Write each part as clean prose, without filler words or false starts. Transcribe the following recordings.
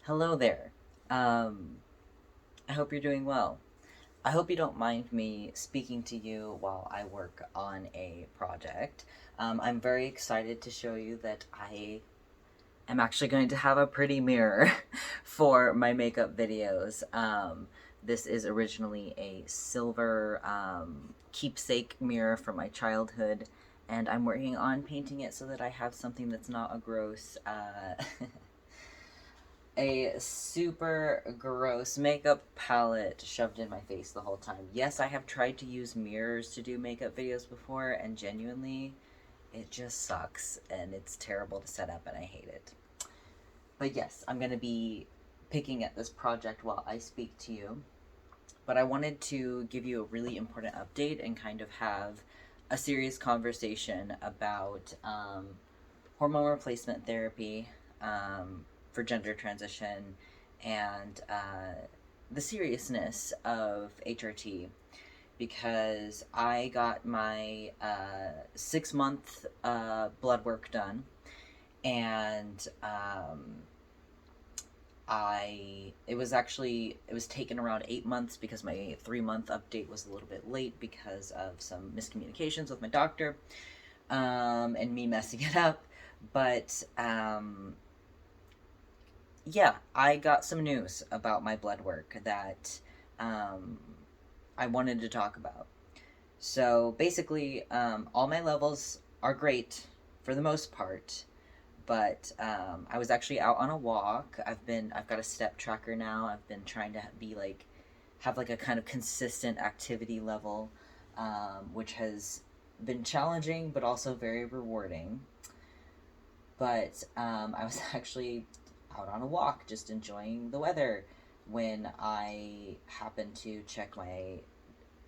Hello there. Um, I hope you're doing well. I hope you don't mind me speaking to you while I work on a project. I'm very excited to show you that I am actually going to have a pretty mirror for my makeup videos. This is originally a silver keepsake mirror from my childhood, and I'm working on painting it so that I have something that's not a gross a super gross makeup palette shoved in my face the whole time. Yes, I have tried to use mirrors to do makeup videos before, and genuinely, it just sucks, and it's terrible to set up, and I hate it. But yes, I'm going to be picking at this project while I speak to you. But I wanted to give you a really important update and kind of have a serious conversation about hormone replacement therapy for gender transition and the seriousness of HRT because I got my 6 month blood work done and it was taken around 8 months because my 3 month update was a little bit late because of some miscommunications with my doctor and me messing it up. But yeah, I got some news about my blood work that um, I wanted to talk about. So basically, all my levels are great for the most part, but I was actually out on a walk. I've got a step tracker now. I've been trying to be like have like a kind of consistent activity level, which has been challenging but also very rewarding. But I was actually out on a walk, just enjoying the weather, when I happened to check my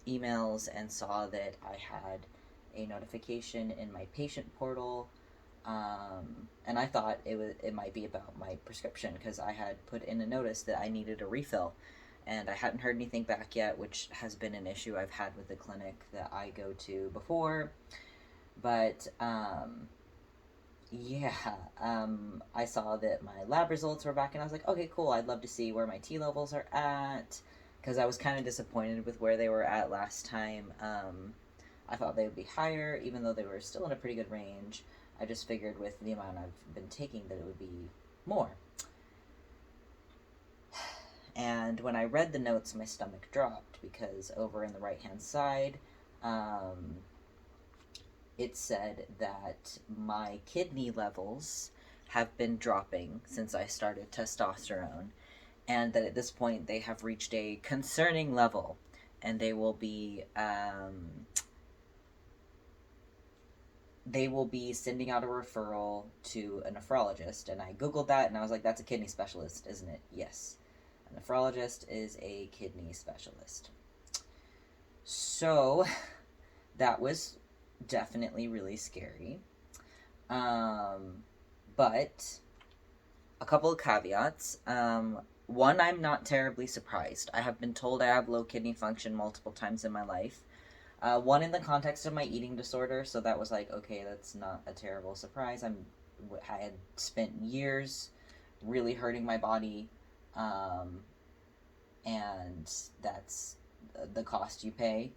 emails and saw that I had a notification in my patient portal. And I thought it might be about my prescription because I had put in a notice that I needed a refill, and I hadn't heard anything back yet, which has been an issue I've had with the clinic that I go to before. But yeah, I saw that my lab results were back, and I was like, okay, cool. I'd love to see where my T levels are at, because I was kind of disappointed with where they were at last time. I thought they would be higher, even though they were still in a pretty good range. I just figured with the amount I've been taking that it would be more. And when I read the notes, my stomach dropped because over in the right hand side, um, it said that my kidney levels have been dropping since I started testosterone, and that at this point they have reached a concerning level, and they will be sending out a referral to a nephrologist. And I googled that, and I was like, "That's a kidney specialist, isn't it?" Yes, a nephrologist is a kidney specialist. So that was definitely really scary. Um, but a couple of caveats. One, I'm not terribly surprised. I have been told I have low kidney function multiple times in my life. One in the context of my eating disorder, so that was like, okay, that's not a terrible surprise. I had spent years really hurting my body, um, and that's the cost you pay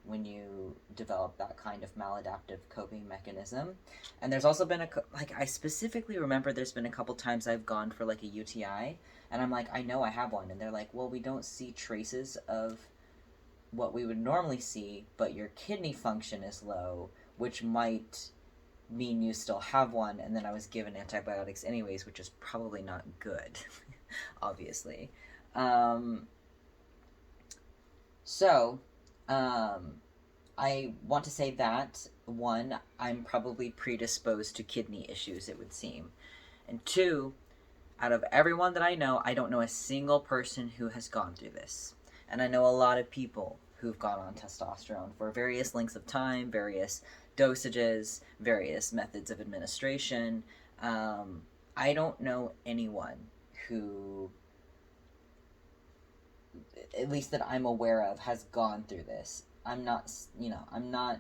when you develop that kind of maladaptive coping mechanism. And there's also been like I specifically remember there's been a couple times I've gone for like a UTI, and I'm like, I know I have one, and they're like, well, we don't see traces of what we would normally see, but your kidney function is low, which might mean you still have one. And then I was given antibiotics anyways, which is probably not good, obviously. Um, so, um, I want to say that one, I'm probably predisposed to kidney issues, it would seem. And two, out of everyone that I know, I don't know a single person who has gone through this. And I know a lot of people who've gone on testosterone for various lengths of time, various dosages, various methods of administration. Um, I don't know anyone who, at least that I'm aware of, has gone through this. I'm not, you know, I'm not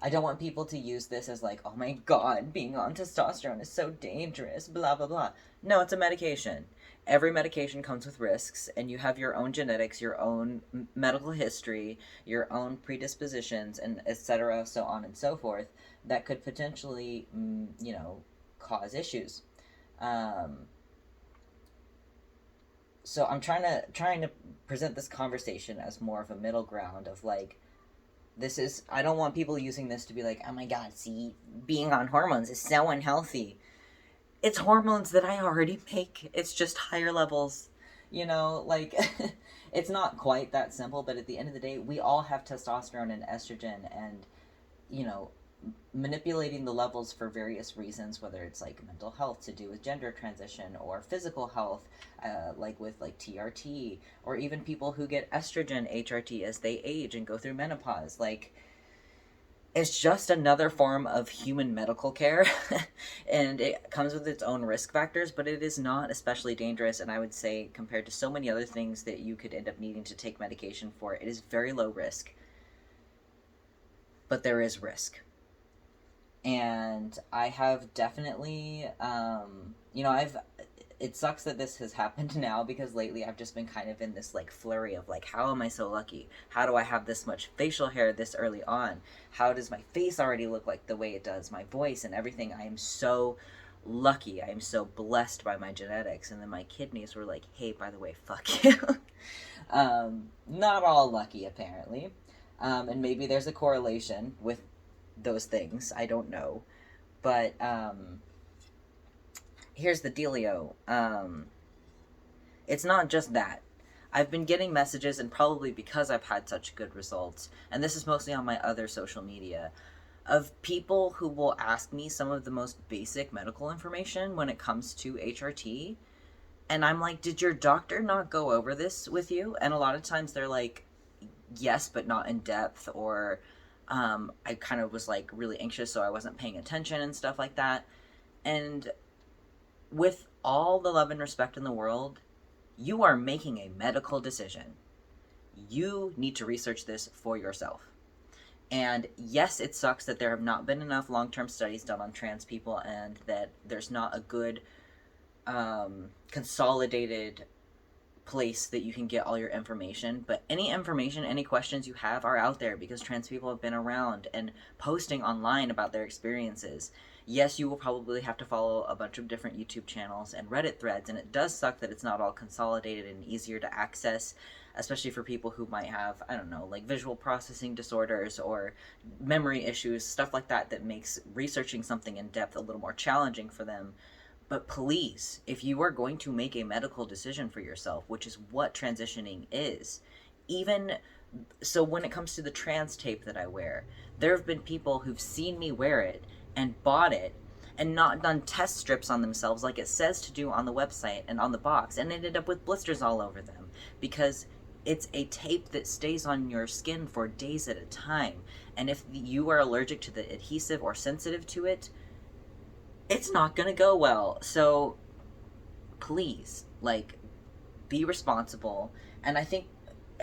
I don't want people to use this as like, oh my god, being on testosterone is so dangerous, blah, blah, blah. No, it's a medication. Every medication comes with risks, and you have your own genetics, your own medical history, your own predispositions, and etc., so on and so forth, that could potentially, cause issues. Um, so I'm trying to present this conversation as more of a middle ground of like, this is, I don't want people using this to be like, oh my god, see, being on hormones is so unhealthy. It's hormones that I already make. It's just higher levels. Like it's not quite that simple, but at the end of the day, we all have testosterone and estrogen, and you know, manipulating the levels for various reasons, whether it's like mental health to do with gender transition or physical health, like with like TRT, or even people who get estrogen HRT as they age and go through menopause. Like, it's just another form of human medical care and it comes with its own risk factors, but it is not especially dangerous. And I would say, compared to so many other things that you could end up needing to take medication for, it is very low risk, but there is risk. And I have definitely, I've, it sucks that this has happened now, because lately I've just been kind of in this like flurry of like, how am I so lucky? How do I have this much facial hair this early on? How does my face already look like the way it does? My voice and everything. I am so lucky. I am so blessed by my genetics. And then my kidneys were like, hey, by the way, fuck you. Not all lucky, apparently. And maybe there's a correlation with those things. I don't know. But here's the dealio. It's not just that. I've been getting messages, and probably because I've had such good results, and this is mostly on my other social media, of people who will ask me some of the most basic medical information when it comes to HRT. And I'm like, did your doctor not go over this with you? And a lot of times they're like, yes, but not in depth, or I kind of was like really anxious, so I wasn't paying attention and stuff like that. And with all the love and respect in the world, you are making a medical decision. You need to research this for yourself. And yes, it sucks that there have not been enough long-term studies done on trans people, and that there's not a good consolidated place that you can get all your information. But any information, any questions you have are out there, because trans people have been around and posting online about their experiences. Yes, you will probably have to follow a bunch of different YouTube channels and Reddit threads, and it does suck that it's not all consolidated and easier to access, especially for people who might have, I don't know, like visual processing disorders or memory issues, stuff like that, that makes researching something in depth a little more challenging for them. But please, if you are going to make a medical decision for yourself, which is what transitioning is, even so, when it comes to the trans tape that I wear, there have been people who've seen me wear it and bought it and not done test strips on themselves like it says to do on the website and on the box, and ended up with blisters all over them, because it's a tape that stays on your skin for days at a time. And if you are allergic to the adhesive or sensitive to it, it's not gonna go well. So please, like, be responsible. And I think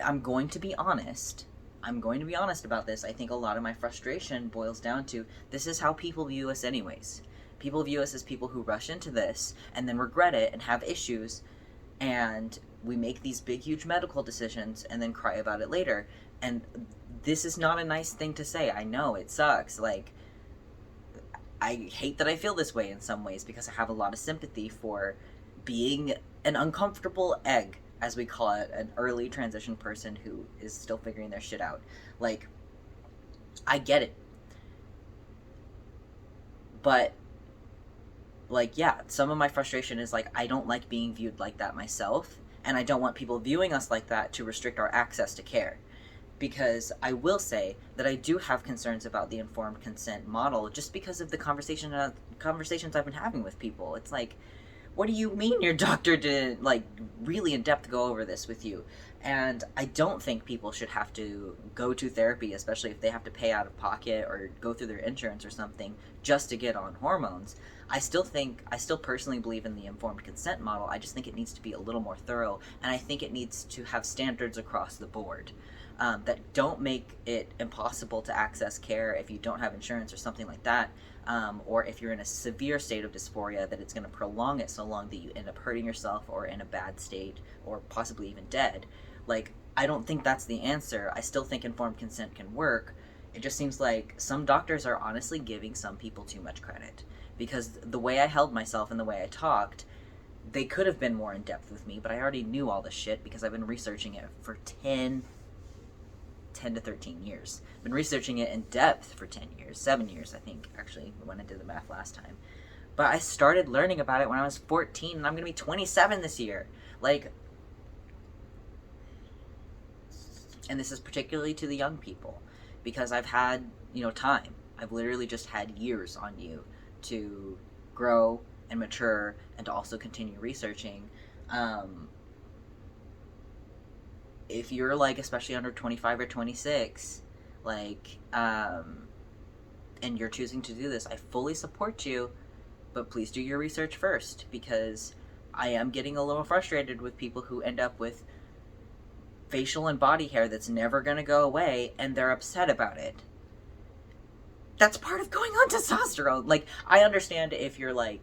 I'm going to be honest. I'm going to be honest about this. I think a lot of my frustration boils down to, this is how people view us anyways. People view us as people who rush into this and then regret it and have issues, and we make these big huge medical decisions and then cry about it later. And this is not a nice thing to say. I know it sucks. Like, I hate that I feel this way in some ways, because I have a lot of sympathy for being an uncomfortable egg, as we call it, an early transition person who is still figuring their shit out. Like, I get it. But, like, yeah, some of my frustration is, like, I don't like being viewed like that myself, and I don't want people viewing us like that to restrict our access to care. Because I will say that I do have concerns about the informed consent model, just because of the conversations I've been having with people. It's like, what do you mean your doctor didn't, like, really in depth go over this with you? And I don't think people should have to go to therapy, especially if they have to pay out of pocket or go through their insurance or something just to get on hormones. I still personally believe in the informed consent model. I just think it needs to be a little more thorough, and I think it needs to have standards across the board. that don't make it impossible to access care if you don't have insurance or something like that, or if you're in a severe state of dysphoria that it's going to prolong it so long that you end up hurting yourself or in a bad state or possibly even dead. Like, I don't think that's the answer. I still think informed consent can work. It just seems like some doctors are honestly giving some people too much credit, because the way I held myself and the way I talked, they could have been more in depth with me, but I already knew all this shit because I've been researching it for 10 to 13 years. I've been researching it in depth for 10 years, 7 years, I think, actually, when I did the math last time. But I started learning about it when I was 14, and I'm going to be 27 this year. Like, and this is particularly to the young people, because I've had, time. I've literally just had years on you to grow and mature and to also continue researching. If you're like, especially under 25 or 26, like, and you're choosing to do this, I fully support you, but please do your research first, because I am getting a little frustrated with people who end up with facial and body hair that's never going to go away, and they're upset about it. That's part of going on testosterone. Like, I understand if you're like,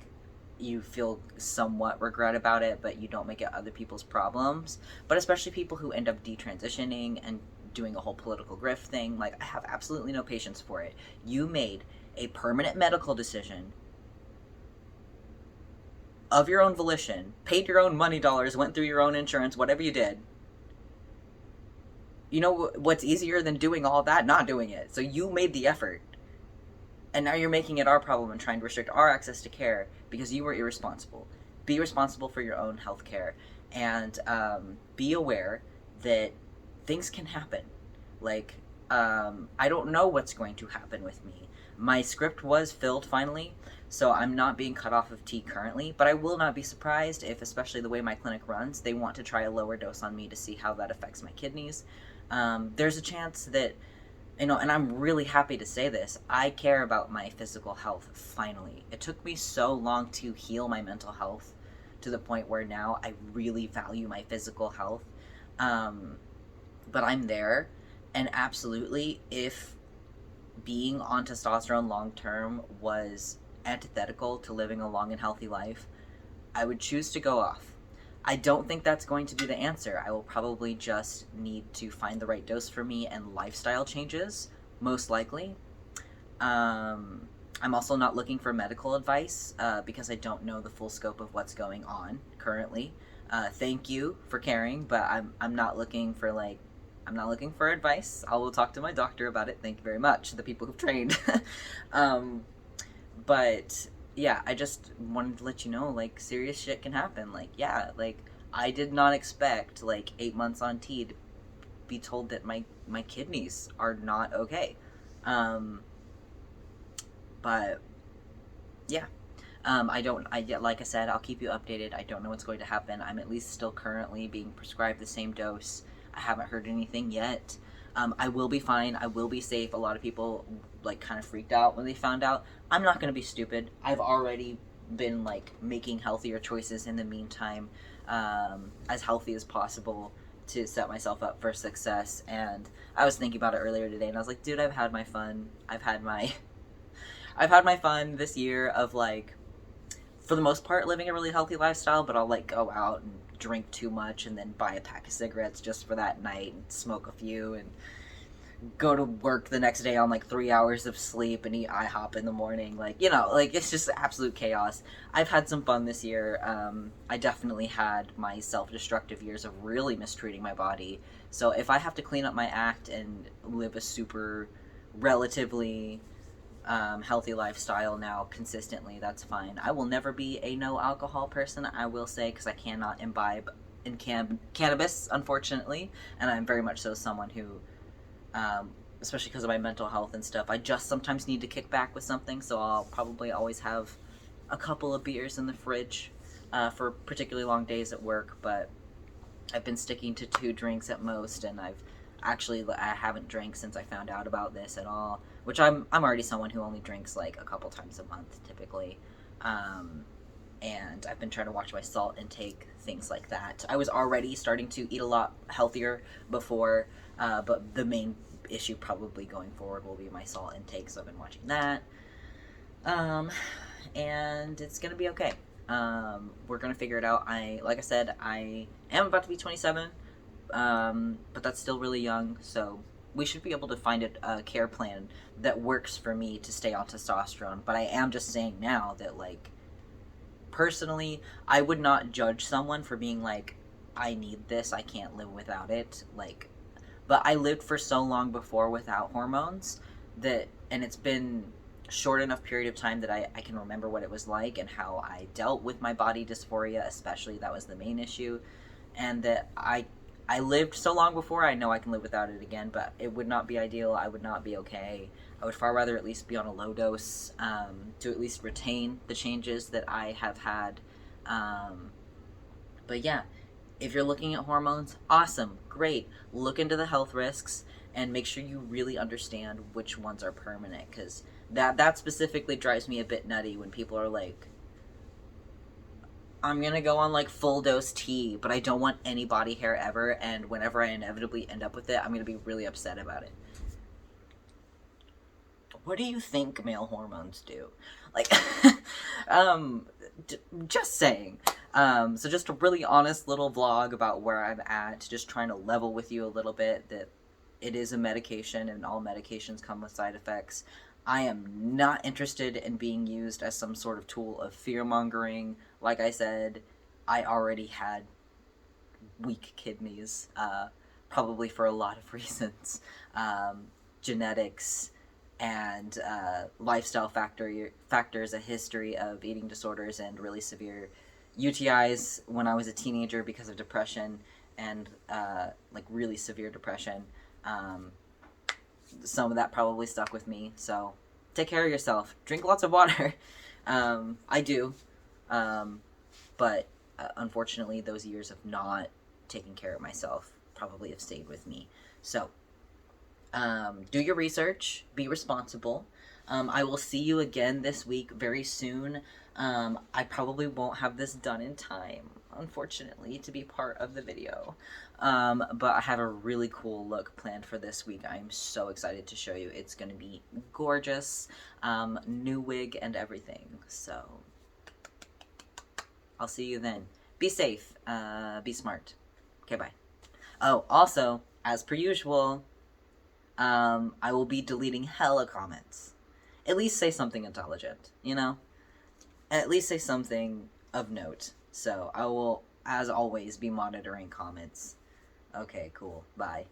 you feel somewhat regret about it, but you don't make it other people's problems. But especially people who end up detransitioning and doing a whole political grift thing, like, I have absolutely no patience for it. You made a permanent medical decision of your own volition, paid your own money dollars, went through your own insurance, whatever you did. You know what's easier than doing all that? Not doing it. So you made the effort. And now you're making it our problem and trying to restrict our access to care because you were irresponsible. Be responsible for your own health care, and be aware that things can happen. Like, I don't know what's going to happen with me. My script was filled finally, so I'm not being cut off of tea currently, but I will not be surprised if, especially the way my clinic runs, they want to try a lower dose on me to see how that affects my kidneys. There's a chance that, and I'm really happy to say this, I care about my physical health finally. It took me so long to heal my mental health to the point where now I really value my physical health. But I'm there, and absolutely, if being on testosterone long term was antithetical to living a long and healthy life, I would choose to go off. I don't think that's going to be the answer. I will probably just need to find the right dose for me and lifestyle changes, most likely. I'm also not looking for medical advice because I don't know the full scope of what's going on currently. Thank you for caring, but I'm not looking for advice. I will talk to my doctor about it. Thank you very much, the people who've trained. But yeah, I just wanted to let you know, like, serious shit can happen. Like, yeah, like, I did not expect, like, 8 months on T to be told that my kidneys are not okay. But yeah, like I said, I'll keep you updated. I don't know what's going to happen. I'm at least still currently being prescribed the same dose. I haven't heard anything yet. I will be fine. I will be safe. A lot of people, like, kind of freaked out when they found out. I'm not going to be stupid. I've already been, like, making healthier choices in the meantime, as healthy as possible to set myself up for success. And I was thinking about it earlier today, and I was like, dude, I've had my fun. I've had my fun this year of, like, for the most part, living a really healthy lifestyle, but I'll, like, go out and drink too much and then buy a pack of cigarettes just for that night and smoke a few and go to work the next day on, like, 3 hours of sleep and eat IHOP in the morning. Like, like, it's just absolute chaos. I've had some fun this year. I definitely had my self-destructive years of really mistreating my body. So if I have to clean up my act and live a super relatively healthy lifestyle now consistently, that's fine. I will never be a no alcohol person, I will say, because I cannot imbibe in cannabis, unfortunately, and I'm very much so someone who, especially because of my mental health and stuff, I just sometimes need to kick back with something, so I'll probably always have a couple of beers in the fridge for particularly long days at work. But I've been sticking to 2 drinks at most, and I haven't drank since I found out about this at all, which I'm already someone who only drinks, like, a couple times a month typically, and I've been trying to watch my salt intake, things like that. I was already starting to eat a lot healthier before, but the main issue probably going forward will be my salt intake, so I've been watching that. Um, and it's gonna be okay. We're gonna figure it out. Like I said, I am about to be 27, but that's still really young, so we should be able to find a care plan that works for me to stay on testosterone. But I am just saying now that, like, personally, I would not judge someone for being like, I need this, I can't live without it. Like, but I lived for so long before without hormones that, and it's been short enough period of time that I can remember what it was like and how I dealt with my body dysphoria, especially. That was the main issue. And that I lived so long before, I know I can live without it again, but it would not be ideal. I would not be okay. I would far rather at least be on a low dose, to at least retain the changes that I have had. But yeah, if you're looking at hormones, awesome, great. Look into the health risks and make sure you really understand which ones are permanent, because that specifically drives me a bit nutty when people are like, I'm gonna go on like full dose T, but I don't want any body hair ever, and whenever I inevitably end up with it, I'm gonna be really upset about it. What do you think male hormones do? Like, um, just saying. So just a really honest little vlog about where I'm at, just trying to level with you a little bit that it is a medication and all medications come with side effects. I am not interested in being used as some sort of tool of fear mongering. Like I said, I already had weak kidneys, probably for a lot of reasons. Genetics and lifestyle factors, a history of eating disorders, and really severe UTIs when I was a teenager because of depression and like really severe depression. Um, some of that probably stuck with me. So take care of yourself. Drink lots of water. I do. But unfortunately, those years of not taking care of myself probably have stayed with me. So do your research. Be responsible. I will see you again this week very soon. I probably won't have this done in time, unfortunately, to be part of the video. But I have a really cool look planned for this week. I'm so excited to show you. It's going to be gorgeous. New wig and everything. So I'll see you then. Be safe. Be smart. Okay, bye. Oh, also, as per usual, I will be deleting hella comments. At least say something intelligent, you know? At least say something of note. So I will, as always, be monitoring comments. Okay, cool. Bye.